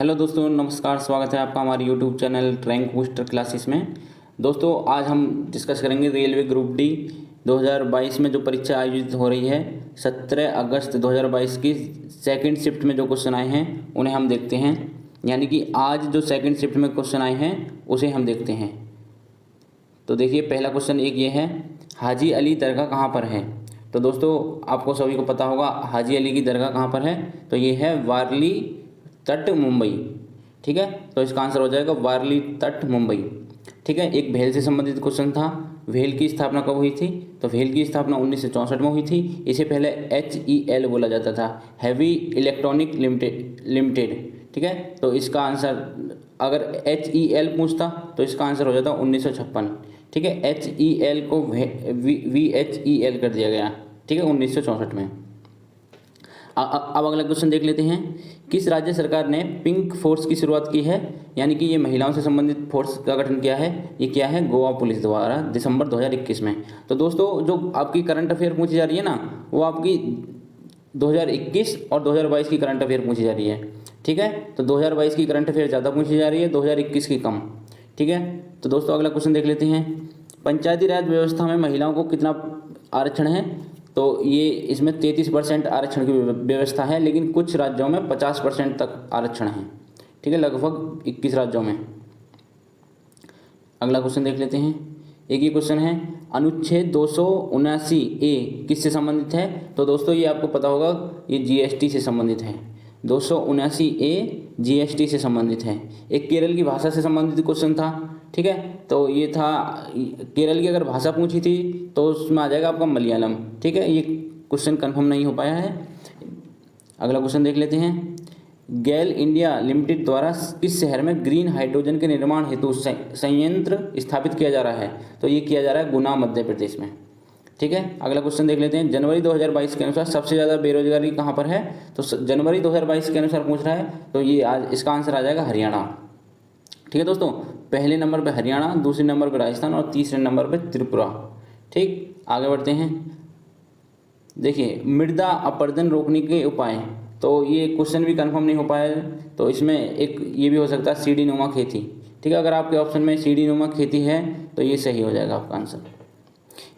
Hello दोस्तों, नमस्कार। स्वागत है आपका हमारे YouTube channel rank booster classes में। दोस्तों, आज हम डिस्कस करेंगे रेलवे ग्रुप डी 2022 में जो परीक्षा आयोजित हो रही है 17 अगस्त 2022 की सेकंड शिफ्ट में जो क्वेश्चन आए हैं उन्हें हम देखते हैं। यानी कि आज जो सेकंड शिफ्ट में क्वेश्चन आए हैं उसे हम देखते हैं। तो देखिए, पहला क्वेश्चन एक ये है, हाजी अली दरगाह कहाँ पर है। तो दोस्तों, आपको सभी को पता होगा हाजी अली की दरगाह कहाँ पर है। तो ये है वारली तट मुंबई। ठीक है, तो इसका आंसर हो जाएगा वारली तट मुंबई। ठीक है, एक भेल से संबंधित क्वेश्चन था। भेल की स्थापना कब हुई थी। तो भेल की स्थापना 1964 में हुई थी। इसे पहले HEL बोला जाता था, हैवी इलेक्ट्रॉनिक लिमिटेड। ठीक है, तो इसका आंसर अगर HEL पूछता तो इसका आंसर हो जाता 1956। ठीक है, HEL को VHEL कर दिया गया। ठीक है, 1964 में। अब अगला क्वेश्चन देख लेते हैं, किस राज्य सरकार ने पिंक फोर्स की शुरुआत की है। यानी कि ये महिलाओं से संबंधित फोर्स का गठन किया है। ये क्या है, गोवा पुलिस द्वारा दिसंबर 2021 में। तो दोस्तों, जो आपकी करंट अफेयर पूछी जा रही है ना, वो आपकी 2021 और 2022 की करंट अफेयर पूछी जा रही है। ठीक है, तो 2022 की करंट अफेयर ज़्यादा पूछी जा रही है, 2021 की कम। ठीक है, तो दोस्तों अगला क्वेश्चन देख लेते हैं, पंचायती राज व्यवस्था में महिलाओं को कितना आरक्षण है। तो ये इसमें 33% आरक्षण की व्यवस्था है, लेकिन कुछ राज्यों में 50% तक आरक्षण है। ठीक है, लगभग 21 राज्यों में। अगला क्वेश्चन देख लेते हैं, एक ये क्वेश्चन है, अनुच्छेद 279A किससे संबंधित है। तो दोस्तों, ये आपको पता होगा, ये GST से संबंधित है। 279A GST से संबंधित है। एक केरल की भाषा से संबंधित क्वेश्चन था। ठीक है, तो ये था, केरल की अगर भाषा पूछी थी तो उसमें आ जाएगा आपका मलयालम। ठीक है, ये क्वेश्चन कंफर्म नहीं हो पाया है। अगला क्वेश्चन देख लेते हैं, गेल इंडिया लिमिटेड द्वारा किस शहर में ग्रीन हाइड्रोजन के निर्माण हेतु संयंत्र स्थापित किया जा रहा है। तो ये किया जा रहा है गुना, मध्य प्रदेश में। ठीक है, अगला क्वेश्चन देख लेते हैं, जनवरी 2022 के अनुसार सबसे ज़्यादा बेरोजगारी कहाँ पर है। तो जनवरी 2022 के अनुसार पूछ रहा है, तो ये आज इसका आंसर आ जाएगा हरियाणा। ठीक है दोस्तों, पहले नंबर पे हरियाणा, दूसरे नंबर पे राजस्थान और तीसरे नंबर पे त्रिपुरा। ठीक, आगे बढ़ते हैं। देखिए, मृदा अपरदन रोकने के उपाय। तो ये क्वेश्चन भी कंफर्म नहीं हो पाया, तो इसमें एक ये भी हो सकता है सीढ़ी नुमा खेती। ठीक है, अगर आपके ऑप्शन में सीढ़ी नुमा खेती है तो ये सही हो जाएगा आपका आंसर।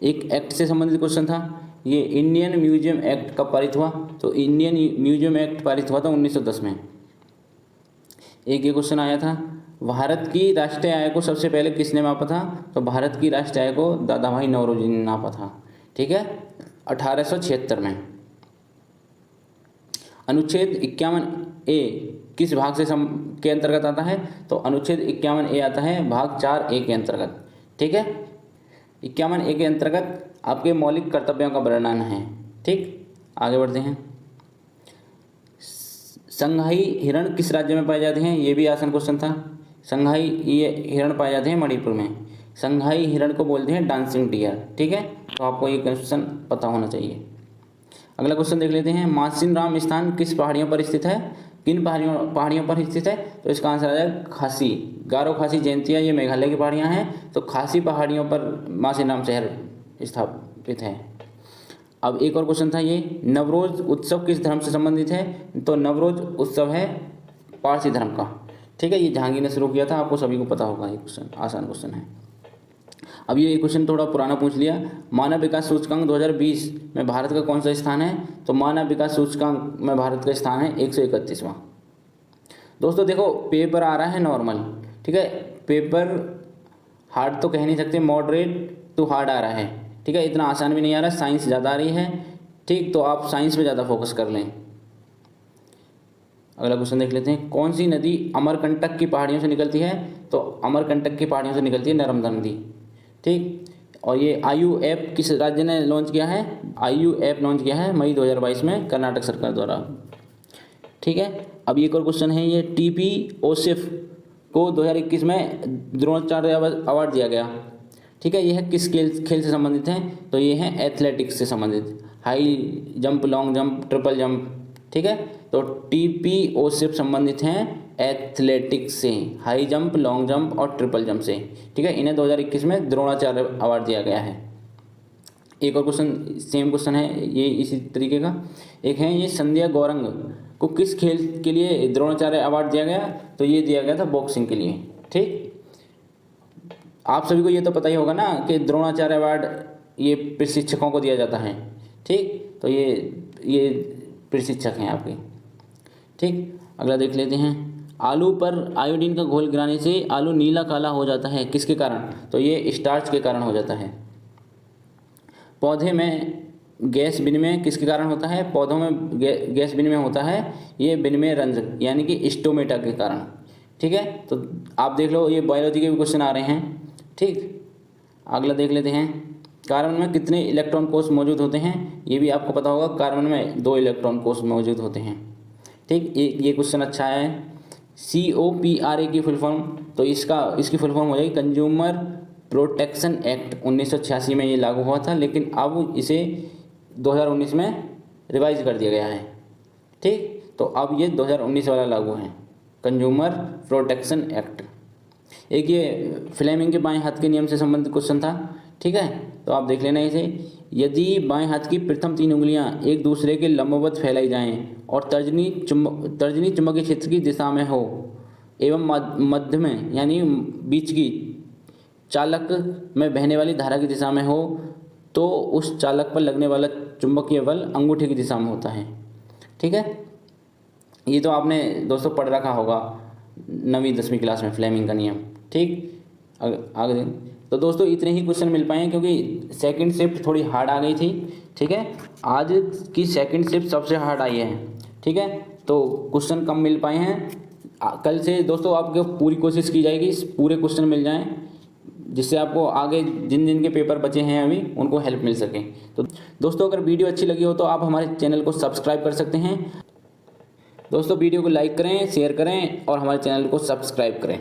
एक एक्ट से संबंधित क्वेश्चन था, ये इंडियन म्यूजियम एक्ट कब पारित हुआ। तो इंडियन म्यूजियम एक्ट पारित हुआ था 1910 में। एक ये क्वेश्चन आया था, भारत की राष्ट्रीय आय को सबसे पहले किसने मापा था। तो भारत की राष्ट्रीय आय को दादा भाई नौरोजी ने नापा था। ठीक है, 1876 में। अनुच्छेद 51A किस भाग से के अंतर्गत आता है। तो अनुच्छेद 51A आता है भाग 4A के अंतर्गत। ठीक है, 51A के अंतर्गत आपके मौलिक कर्तव्यों का वर्णन है। ठीक, आगे बढ़ते हैं, संघाई हिरण किस राज्य में पाए जाते हैं। ये भी आसान क्वेश्चन था। संघाई ये हिरण पाए जाते हैं मणिपुर में। संघाई हिरण को बोलते हैं डांसिंग डियर। ठीक है, तो आपको ये क्वेश्चन पता होना चाहिए। अगला क्वेश्चन देख लेते हैं, मासिन राम स्थान किस पहाड़ियों पर स्थित है। किन पहाड़ियों पर स्थित है। तो इसका आंसर आ जाएगा खासी, गारो खासी जयंतिया, ये मेघालय की पहाड़ियाँ हैं। तो खासी पहाड़ियों पर मासिन राम शहर स्थापित है। अब एक और क्वेश्चन था, ये नवरोज उत्सव किस धर्म से संबंधित है। तो नवरोज उत्सव है पारसी धर्म का। ठीक है, ये जहांगीर ने शुरू किया था, आपको सभी को पता होगा। ये क्वेश्चन आसान क्वेश्चन है। अब ये क्वेश्चन थोड़ा पुराना पूछ लिया, मानव विकास सूचकांक 2020 में भारत का कौन सा स्थान है। तो मानव विकास सूचकांक में भारत का स्थान है 131वां। दोस्तों देखो, पेपर आ रहा है नॉर्मल। ठीक है, पेपर हार्ड तो कह नहीं सकते, मॉडरेट टू हार्ड आ रहा है। ठीक है, इतना आसान भी नहीं आ रहा, साइंस ज़्यादा आ रही है। ठीक, तो आप साइंस पे ज़्यादा फोकस कर लें। अगला क्वेश्चन देख लेते हैं, कौन सी नदी अमरकंटक की पहाड़ियों से निकलती है। तो अमरकंटक की पहाड़ियों से निकलती है नर्मदा नदी। ठीक, और ये IUF किस राज्य ने लॉन्च किया है। IUF लॉन्च किया है मई 2022 में कर्नाटक सरकार द्वारा। ठीक है, अब एक और क्वेश्चन है, ये TP ओसिफ को 2021 में द्रोणाचार्य अवार्ड दिया गया। ठीक है, यह किस खेल से संबंधित है। तो ये है एथलेटिक्स से संबंधित, high jump, long jump, triple jump. ठीक है, तो TP ओसिफ संबंधित हैं एथलेटिक्स से, हाई जंप, लॉन्ग जंप और ट्रिपल जंप से। ठीक है, इन्हें 2021 में द्रोणाचार्य अवार्ड दिया गया है। एक और क्वेश्चन सेम क्वेश्चन है ये इसी तरीके का। एक है ये संध्या गौरंग को किस खेल के लिए द्रोणाचार्य अवार्ड दिया गया, तो ये दिया गया था बॉक्सिंग के लिए। ठीक, आप सभी को ये तो पता ही होगा ना कि द्रोणाचार्य अवार्ड ये प्रशिक्षकों को दिया जाता है। ठीक, तो ये प्रशिक्षक हैं आपके। ठीक, अगला देख लेते हैं। आलू पर आयोडीन का घोल गिराने से आलू नीला काला हो जाता है, किसके कारण, तो ये स्टार्च के कारण हो जाता है। पौधे में गैस विनिमय किसके कारण होता है, पौधों में गैस विनिमय होता है ये विनिमय रंजक यानी कि स्टोमेटा के कारण। ठीक है, तो आप देख लो ये बायोलॉजी के भी क्वेश्चन आ रहे हैं। ठीक, अगला देख लेते हैं। कार्बन में कितने इलेक्ट्रॉन कोष मौजूद होते हैं, ये भी आपको पता होगा। कार्बन में 2 इलेक्ट्रॉन कोष मौजूद होते हैं। ठीक, ये क्वेश्चन अच्छा है। COPRA की फुल फॉर्म, तो इसकी फुल फॉर्म हो जाएगी कंज्यूमर प्रोटेक्शन एक्ट। 1986 में ये लागू हुआ था, लेकिन अब इसे 2019 में रिवाइज कर दिया गया है। ठीक, तो अब ये 2019 वाला लागू है, कंज्यूमर प्रोटेक्शन एक्ट। एक ये फ्लेमिंग के बाएं हाथ के नियम से संबंधित क्वेश्चन था। ठीक है, तो आप देख लेना इसे। यदि बाएं हाथ की प्रथम 3 उंगलियां एक दूसरे के लंबवत फैलाई जाएं और तर्जनी चुंबकीय क्षेत्र की दिशा में हो एवं मध्य में यानी बीच की चालक में बहने वाली धारा की दिशा में हो, तो उस चालक पर लगने वाला चुंबकीय बल अंगूठे की दिशा में होता है। ठीक है, ये तो आपने दोस्तों पढ़ रखा होगा 9वीं 10वीं क्लास में, फ्लेमिंग का नियम। ठीक, आगे तो दोस्तों इतने ही क्वेश्चन मिल पाए क्योंकि सेकंड शिफ्ट थोड़ी हार्ड आ गई थी। ठीक है, आज की सेकंड शिफ्ट सबसे हार्ड आई है। ठीक है, तो क्वेश्चन कम मिल पाए हैं। कल से दोस्तों आपको पूरी कोशिश की जाएगी पूरे क्वेश्चन मिल जाएं, जिससे आपको आगे जिन जिन के पेपर बचे हैं अभी उनको हेल्प मिल सके। तो दोस्तों अगर वीडियो अच्छी लगी हो तो आप हमारे चैनल को सब्सक्राइब कर सकते हैं। दोस्तों वीडियो को लाइक करें, शेयर करें और हमारे चैनल को सब्सक्राइब करें।